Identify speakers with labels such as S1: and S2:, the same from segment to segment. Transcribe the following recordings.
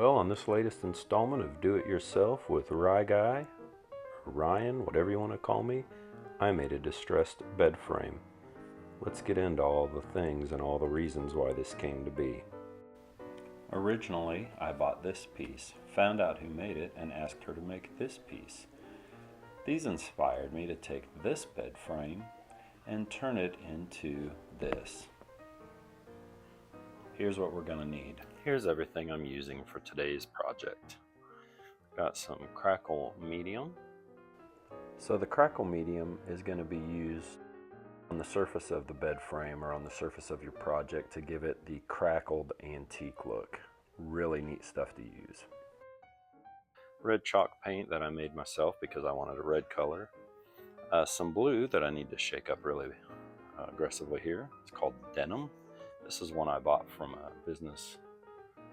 S1: Well, on this latest installment of Do It Yourself with Rye Guy, or Ryan, whatever you want to call me, I made a distressed bed frame. Let's get into all the things and all the reasons why this came to be. Originally, I bought this piece, found out who made it, and asked her to make this piece. These inspired me to take this bed frame and turn it into this. Here's what we're going to need. Here's everything I'm using for today's project. Got some crackle medium. So the crackle medium is going to be used on the surface of the bed frame or on the surface of your project to give it the crackled antique look. Really neat stuff to use. Red chalk paint that I made myself because I wanted a red color. Some blue that I need to shake up really aggressively here. It's called Denim. This is one I bought from a business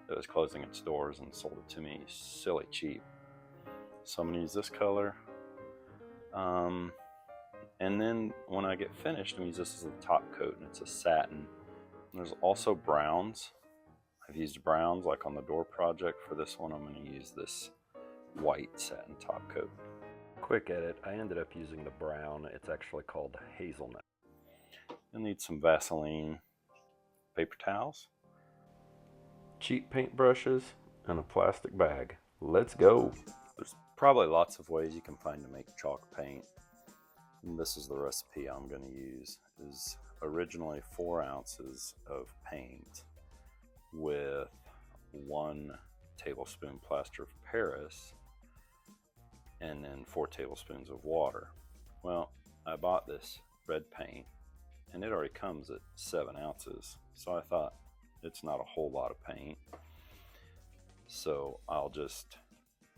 S1: that was closing its doors and sold it to me silly cheap. So I'm going to use this color. And then when I get finished, I'm going to use this as the top coat, and it's a satin. There's also browns. I've used browns like on the door project. For this one, I'm going to use this white satin top coat. Quick edit, I ended up using the brown. It's actually called hazelnut. You'll need some Vaseline paper towels, cheap paint brushes, and a plastic bag. Let's go. There's probably lots of ways you can find to make chalk paint. And this is the recipe I'm going to use. Is originally 4 ounces of paint with 1 tablespoon plaster of Paris and then 4 tablespoons of water. Well, I bought this red paint and it already comes at 7 ounces. So I thought it's not a whole lot of paint. So I'll just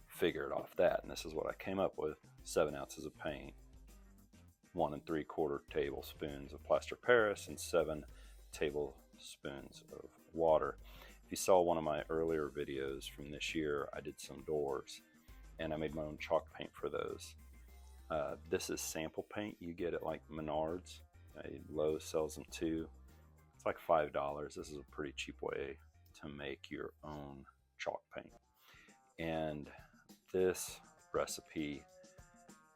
S1: figure it off that. And this is what I came up with. 7 ounces of paint, 1 3/4 tablespoons of plaster Paris, and 7 tablespoons of water. If you saw one of my earlier videos from this year, I did some doors and I made my own chalk paint for those. This is sample paint you get at like Menards. Lowe's sells them too. It's like $5. This is a pretty cheap way to make your own chalk paint. And this recipe,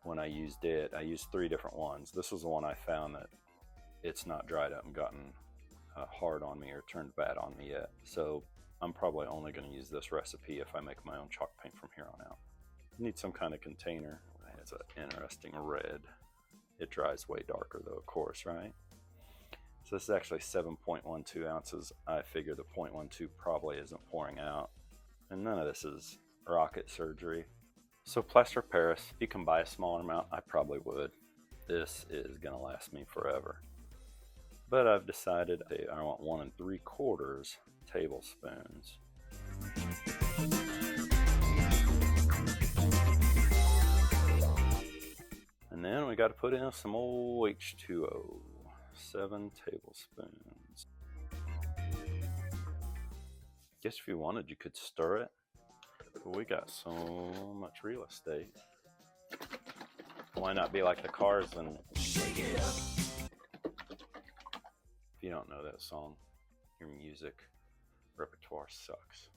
S1: when I used it, I used 3 different ones. This was the one I found that it's not dried up and gotten hard on me or turned bad on me yet. So I'm probably only going to use this recipe if I make my own chalk paint from here on out. You need some kind of container. It's an interesting red. It dries way darker though, of course, right? So this is actually 7.12 ounces. I figure the 0.12 probably isn't pouring out. And none of this is rocket surgery. So plaster Paris, if you can buy a smaller amount, I probably would. This is gonna last me forever. But I've decided I want 1 3/4 tablespoons. And then we got to put in some old H2O, 7 tablespoons. Guess if you wanted, you could stir it. But we got so much real estate. Why not be like the Cars and shake it up? If you don't know that song, your music repertoire sucks.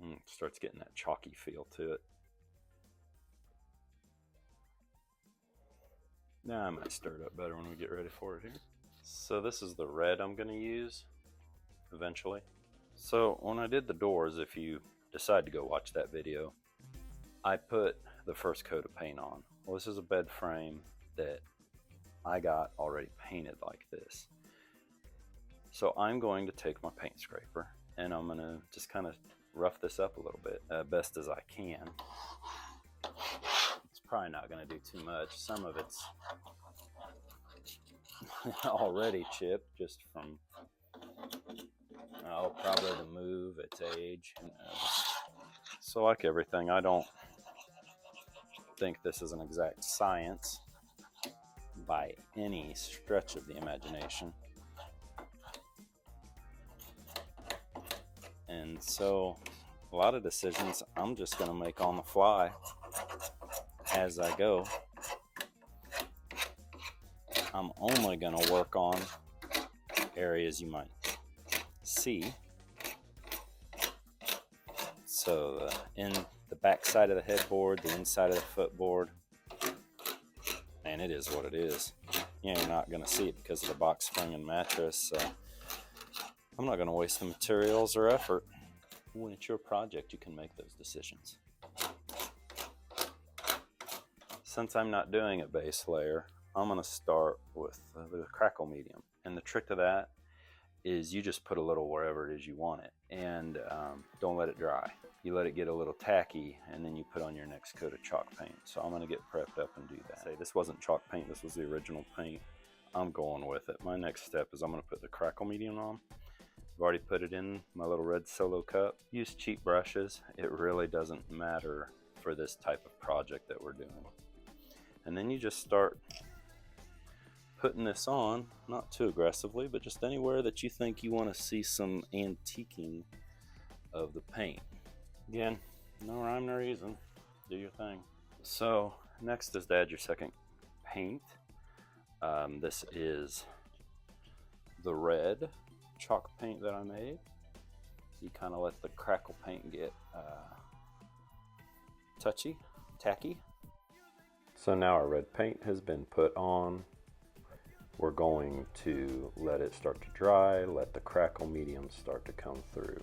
S1: It starts getting that chalky feel to it. Now I might stir it up better when we get ready for it here. So this is the red I'm going to use eventually. So when I did the doors, if you decide to go watch that video, I put the first coat of paint on. Well, this is a bed frame that I got already painted like this. So I'm going to take my paint scraper and I'm going to just kind of rough this up a little bit, best as I can. Probably not going to do too much. Some of it's already chipped just from probably the move, its age. So like everything, I don't think this is an exact science by any stretch of the imagination. And so a lot of decisions I'm just going to make on the fly as I go. I'm only going to work on areas you might see So the back side of the headboard, the inside of the footboard, and it is what it is. You're not going to see it because of the box spring and mattress. So I'm not going to waste the materials or effort. When it's your project, you can make those decisions. Since I'm not doing a base layer, I'm going to start with the crackle medium. And the trick to that is you just put a little wherever it is you want it, and don't let it dry. You let it get a little tacky, and then you put on your next coat of chalk paint. So I'm going to get prepped up and do that. Say this wasn't chalk paint, this was the original paint. I'm going with it. My next step is I'm going to put the crackle medium on. I've already put it in my little red Solo cup. Use cheap brushes. It really doesn't matter for this type of project that we're doing. And then you just start putting this on, not too aggressively, but just anywhere that you think you want to see some antiquing of the paint. Again, no rhyme nor reason. Do your thing. So next is to add your second paint. This is the red chalk paint that I made. You kind of let the crackle paint get touchy, tacky. So now our red paint has been put on. We're going to let it start to dry, let the crackle medium start to come through.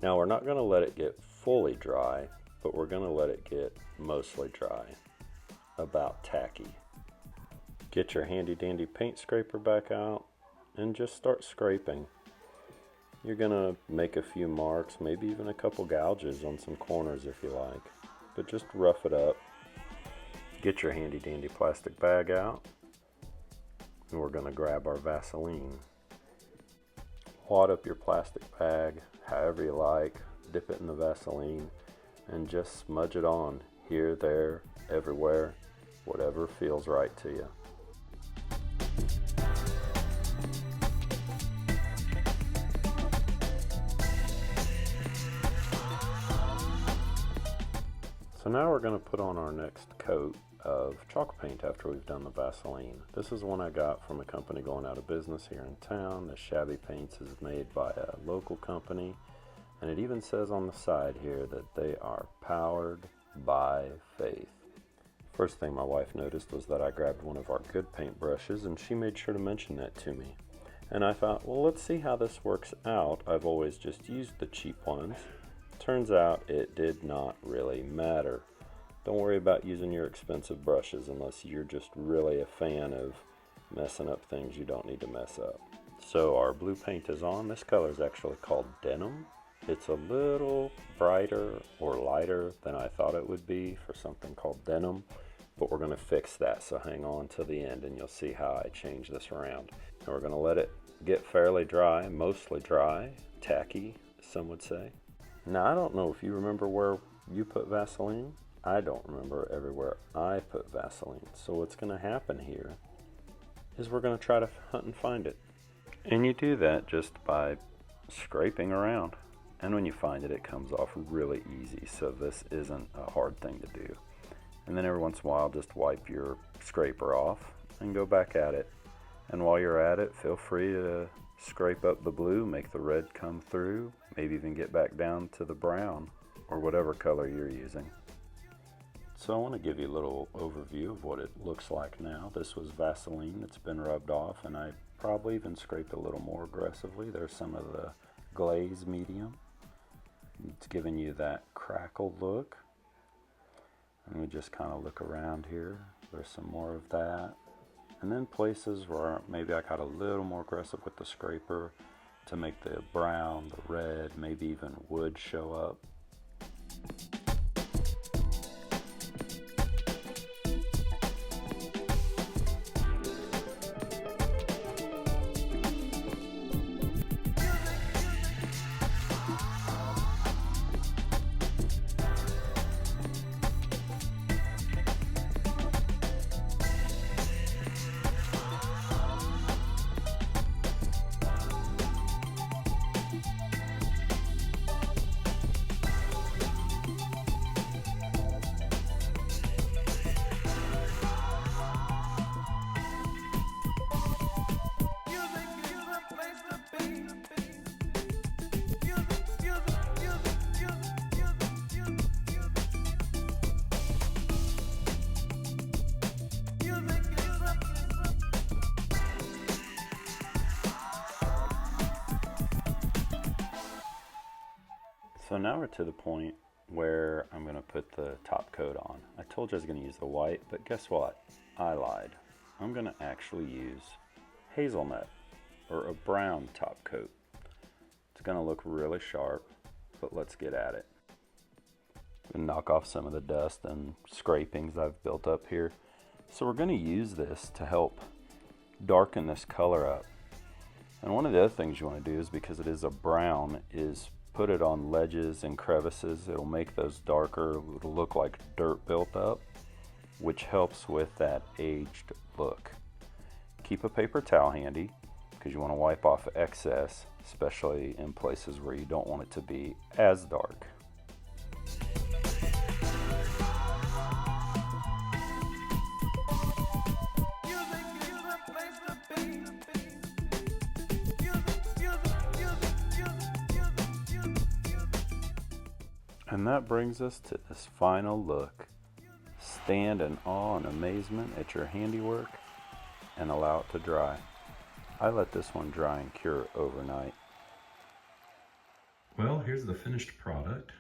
S1: Now we're not going to let it get fully dry, but we're going to let it get mostly dry, about tacky. Get your handy dandy paint scraper back out and just start scraping. You're going to make a few marks, maybe even a couple gouges on some corners if you like, but just rough it up. Get your handy dandy plastic bag out, and we're going to grab our Vaseline. Wad up your plastic bag however you like, dip it in the Vaseline, and just smudge it on here, there, everywhere, whatever feels right to you. So now we're going to put on our next coat of chalk paint after we've done the Vaseline. This is one I got from a company going out of business here in town. The Shabby Paints is made by a local company, and it even says on the side here that they are powered by faith. First thing my wife noticed was that I grabbed one of our good paint brushes, and she made sure to mention that to me. And I thought, well, let's see how this works out. I've always just used the cheap ones. Turns out it did not really matter. Don't worry about using your expensive brushes unless you're just really a fan of messing up things you don't need to mess up. So our blue paint is on. This color is actually called Denim. It's a little brighter or lighter than I thought it would be for something called denim, but we're going to fix that, so hang on to the end and you'll see how I change this around. And we're going to let it get fairly dry, mostly dry, tacky, some would say. Now I don't know if you remember where you put Vaseline. I don't remember everywhere I put Vaseline. So what's going to happen here is we're going to try to hunt and find it. And you do that just by scraping around. And when you find it, it comes off really easy. So this isn't a hard thing to do. And then every once in a while, just wipe your scraper off and go back at it. And while you're at it, feel free to scrape up the blue, make the red come through, maybe even get back down to the brown or whatever color you're using. So I want to give you a little overview of what it looks like now. This was Vaseline that's been rubbed off, and I probably even scraped a little more aggressively. There's some of the glaze medium. It's giving you that crackle look. And we just kind of look around here. There's some more of that. And then places where maybe I got a little more aggressive with the scraper to make the brown, the red, maybe even wood show up. So now we're to the point where I'm going to put the top coat on. I told you I was going to use the white, but guess what? I lied. I'm going to actually use hazelnut, or a brown top coat. It's going to look really sharp, but let's get at it. And knock off some of the dust and scrapings I've built up here. So we're going to use this to help darken this color up. And one of the other things you want to do is, because it is a brown, is put it on ledges and crevices. It'll make those darker. It'll look like dirt built up, which helps with that aged look. Keep a paper towel handy because you want to wipe off excess, especially in places where you don't want it to be as dark. And that brings us to this final look. Stand in awe and amazement at your handiwork and allow it to dry. I let this one dry and cure overnight. Well, here's the finished product.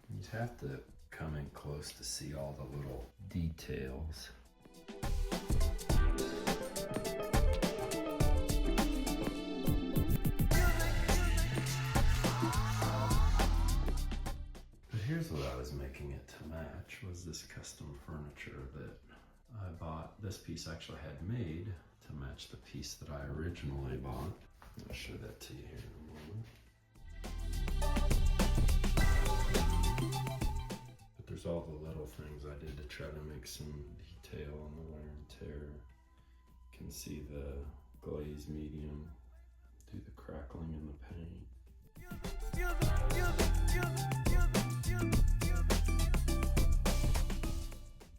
S1: You have to come in close to see all the little details. But here's what I was making it to match, was this custom furniture that I bought. This piece actually had made to match the piece that I originally bought. I'll show that to you here in a moment. There's all the little things I did to try to make some detail on the wear and tear. You can see the glaze medium through the crackling in the paint.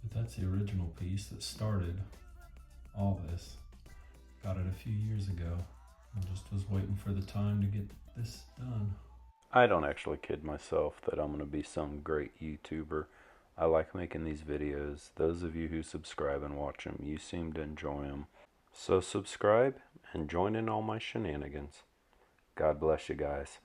S1: But that's the original piece that started all this. Got it a few years ago and just was waiting for the time to get this done. I don't actually kid myself that I'm going to be some great YouTuber. I like making these videos. Those of you who subscribe and watch them, you seem to enjoy them. So subscribe and join in all my shenanigans. God bless you guys.